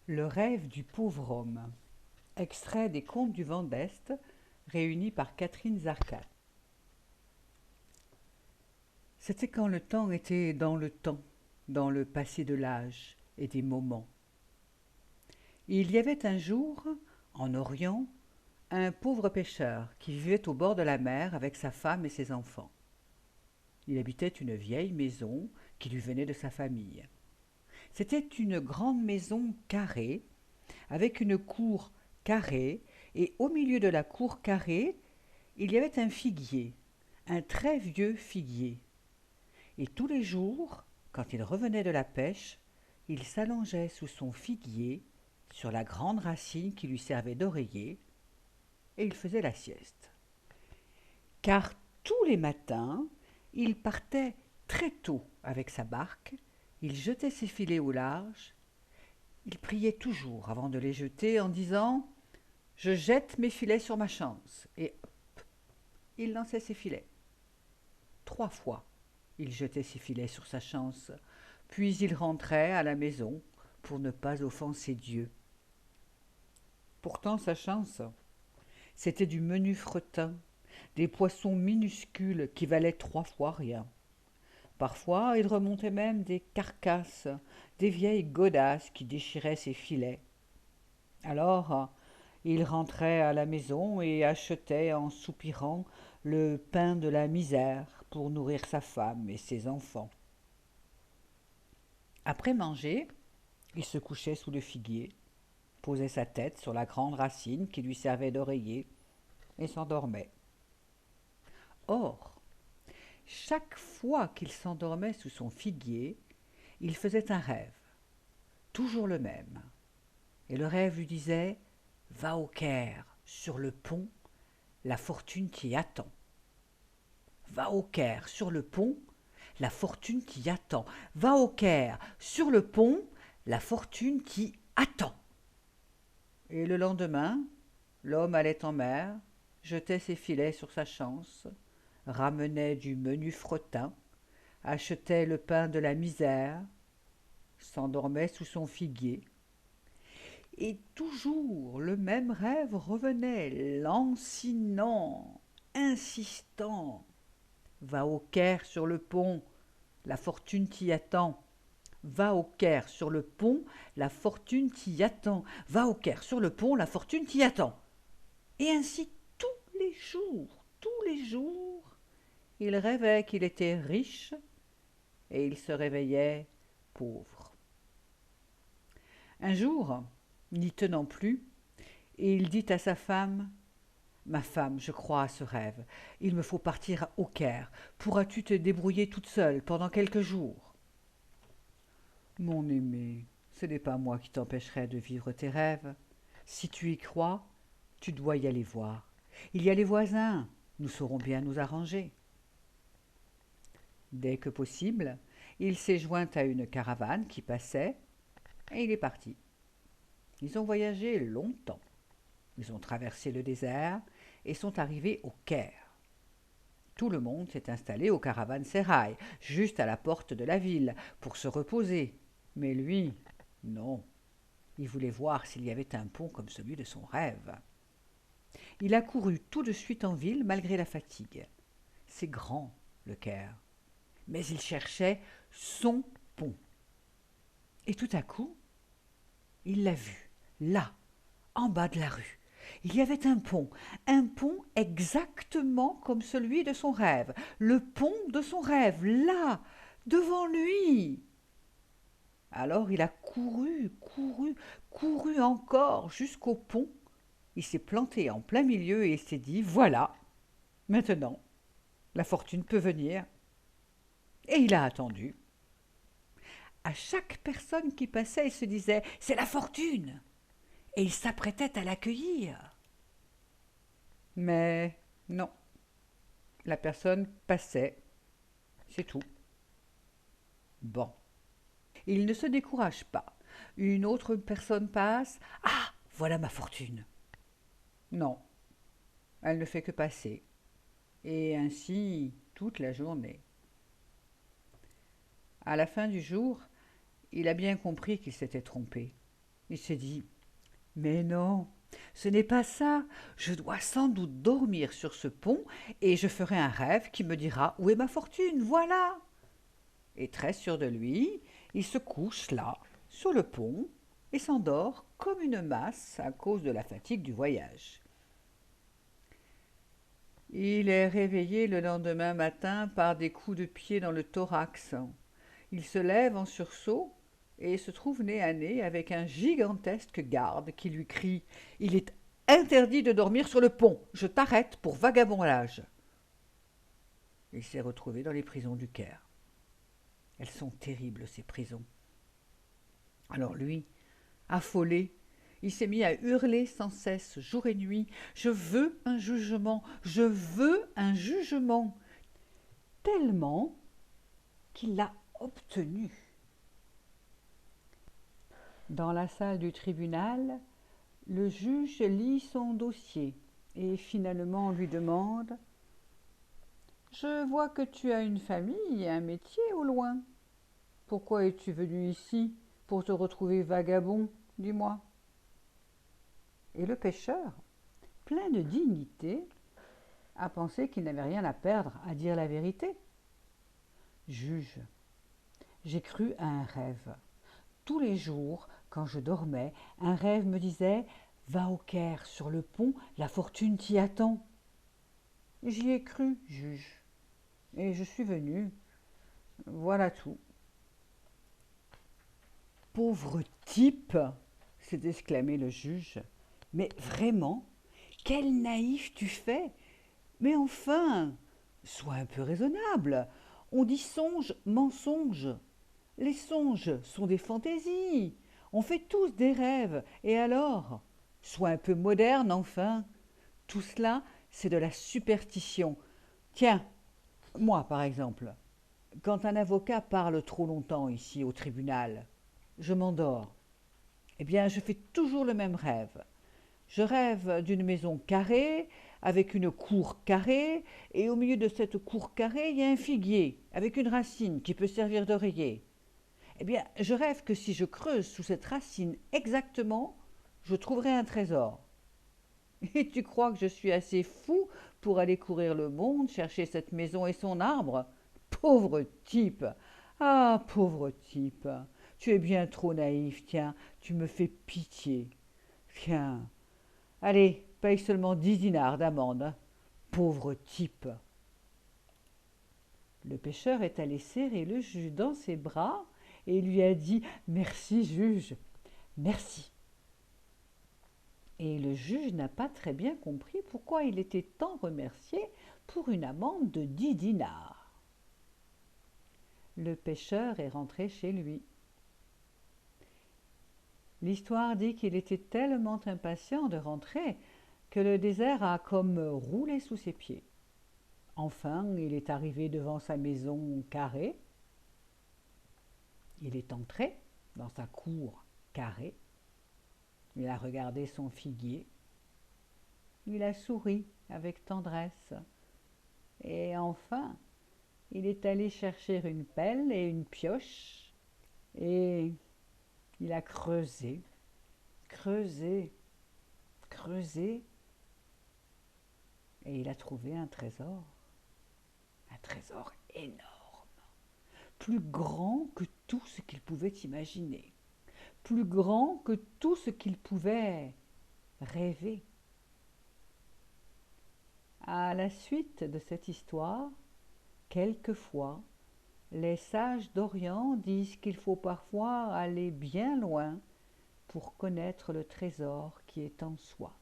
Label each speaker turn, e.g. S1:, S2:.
S1: Le rêve du pauvre homme. Extrait des Contes du vent d'Est, réunis par Catherine Zarcat. C'était quand le temps était dans le temps, dans le passé de l'âge et des moments. Il y avait un jour, en Orient, un pauvre pêcheur qui vivait au bord de la mer avec sa femme et ses enfants. Il habitait une vieille maison qui lui venait de sa famille. C'était une grande maison carrée, avec une cour carrée, et au milieu de la cour carrée, il y avait un figuier, un très vieux figuier. Et tous les jours, quand il revenait de la pêche, il s'allongeait sous son figuier, sur la grande racine qui lui servait d'oreiller, et il faisait la sieste. Car tous les matins, il partait très tôt avec sa barque, il jetait ses filets au large, il priait toujours avant de les jeter en disant « Je jette mes filets sur ma chance » et hop, il lançait ses filets. 3 fois, il jetait ses filets sur sa chance, puis il rentrait à la maison pour ne pas offenser Dieu. Pourtant sa chance, c'était du menu fretin, des poissons minuscules qui valaient 3 fois rien. Parfois, il remontait même des carcasses, des vieilles godasses qui déchiraient ses filets. Alors, il rentrait à la maison et achetait en soupirant le pain de la misère pour nourrir sa femme et ses enfants. Après manger, il se couchait sous le figuier, posait sa tête sur la grande racine qui lui servait d'oreiller et s'endormait. Or, chaque fois qu'il s'endormait sous son figuier, il faisait un rêve, toujours le même. Et le rêve lui disait « Va au Caire, sur le pont, la fortune t'y attend. Va au Caire, sur le pont, la fortune t'y attend. Va au Caire, sur le pont, la fortune t'y attend. » Et le lendemain, l'homme allait en mer, jetait ses filets sur sa chance, ramenait du menu fretin, achetait le pain de la misère, s'endormait sous son figuier. Et toujours le même rêve revenait, lancinant, insistant. Va au Caire sur le pont, la fortune t'y attend. Va au Caire sur le pont, la fortune t'y attend. Va au Caire sur le pont, la fortune t'y attend. Et ainsi tous les jours, il rêvait qu'il était riche et il se réveillait pauvre. Un jour, n'y tenant plus, il dit à sa femme « Ma femme, je crois à ce rêve. Il me faut partir au Caire. Pourras-tu te débrouiller toute seule pendant quelques jours ?» Mon aimé, ce n'est pas moi qui t'empêcherai de vivre tes rêves. Si tu y crois, tu dois y aller voir. Il y a les voisins, nous saurons bien nous arranger. Dès que possible, il s'est joint à une caravane qui passait et il est parti. Ils ont voyagé longtemps. Ils ont traversé le désert et sont arrivés au Caire. Tout le monde s'est installé au caravansérail, juste à la porte de la ville, pour se reposer. Mais lui, non. Il voulait voir s'il y avait un pont comme celui de son rêve. Il a couru tout de suite en ville malgré la fatigue. C'est grand, le Caire. Mais il cherchait son pont. Et tout à coup, il l'a vu, là, en bas de la rue. Il y avait un pont exactement comme celui de son rêve, le pont de son rêve, là, devant lui. Alors il a couru encore jusqu'au pont. Il s'est planté en plein milieu et il s'est dit « Voilà, maintenant, la fortune peut venir. » Et il a attendu. À chaque personne qui passait, il se disait « C'est la fortune !» Et il s'apprêtait à l'accueillir. Mais non, la personne passait, c'est tout. Bon, il ne se décourage pas. Une autre personne passe. Ah, voilà ma fortune. Non, elle ne fait que passer. Et ainsi toute la journée. À la fin du jour, il a bien compris qu'il s'était trompé. Il s'est dit: mais non, ce n'est pas ça. Je dois sans doute dormir sur ce pont et je ferai un rêve qui me dira où est ma fortune, voilà. Et très sûr de lui, il se couche là, sur le pont, et s'endort comme une masse à cause de la fatigue du voyage. Il est réveillé le lendemain matin par des coups de pied dans le thorax. Il se lève en sursaut et se trouve nez à nez avec un gigantesque garde qui lui crie: il est interdit de dormir sur le pont, je t'arrête pour vagabondage. Il s'est retrouvé dans les prisons du Caire. Elles sont terribles, ces prisons. Alors lui, affolé, il s'est mis à hurler sans cesse, jour et nuit: je veux un jugement, je veux un jugement, tellement qu'il l'a obtenu. Dans la salle du tribunal, le juge lit son dossier et finalement lui demande: je vois que tu as une famille et un métier au loin. Pourquoi es-tu venu ici pour te retrouver vagabond, dis-moi? Et le pêcheur, plein de dignité, a pensé qu'il n'avait rien à perdre à dire la vérité. Juge, j'ai cru à un rêve. Tous les jours, quand je dormais, un rêve me disait: va au Caire, sur le pont, la fortune t'y attend. J'y ai cru, juge, et je suis venu. Voilà tout. Pauvre type, s'est exclamé le juge. Mais vraiment, quel naïf tu fais! Mais enfin, sois un peu raisonnable. On dit songe, mensonge. Les songes sont des fantaisies. On fait tous des rêves. Et alors? Sois un peu moderne, enfin. Tout cela, c'est de la superstition. Tiens, moi par exemple, quand un avocat parle trop longtemps ici au tribunal, je m'endors. Eh bien, je fais toujours le même rêve. Je rêve d'une maison carrée, avec une cour carrée, et au milieu de cette cour carrée, il y a un figuier, avec une racine qui peut servir d'oreiller. Eh bien, je rêve que si je creuse sous cette racine exactement, je trouverai un trésor. Et tu crois que je suis assez fou pour aller courir le monde, chercher cette maison et son arbre? Pauvre type! Ah, pauvre type! Tu es bien trop naïf, tiens, tu me fais pitié. Tiens, allez, paye seulement 10 dinars d'amende. Pauvre type! Le pêcheur est allé serrer le juge dans ses bras et lui a dit: merci, juge, merci. Et le juge n'a pas très bien compris pourquoi il était tant remercié pour une amende de 10 dinars. Le pêcheur est rentré chez lui. L'histoire dit qu'il était tellement impatient de rentrer que le désert a comme roulé sous ses pieds. Enfin, il est arrivé devant sa maison carrée. Il est entré dans sa cour carrée. Il a regardé son figuier. Il a souri avec tendresse. Et enfin, il est allé chercher une pelle et une pioche. Et il a creusé, creusé, creusé. Et il a trouvé un trésor énorme, plus grand que tout ce qu'il pouvait imaginer, plus grand que tout ce qu'il pouvait rêver. À la suite de cette histoire, quelquefois, les sages d'Orient disent qu'il faut parfois aller bien loin pour connaître le trésor qui est en soi.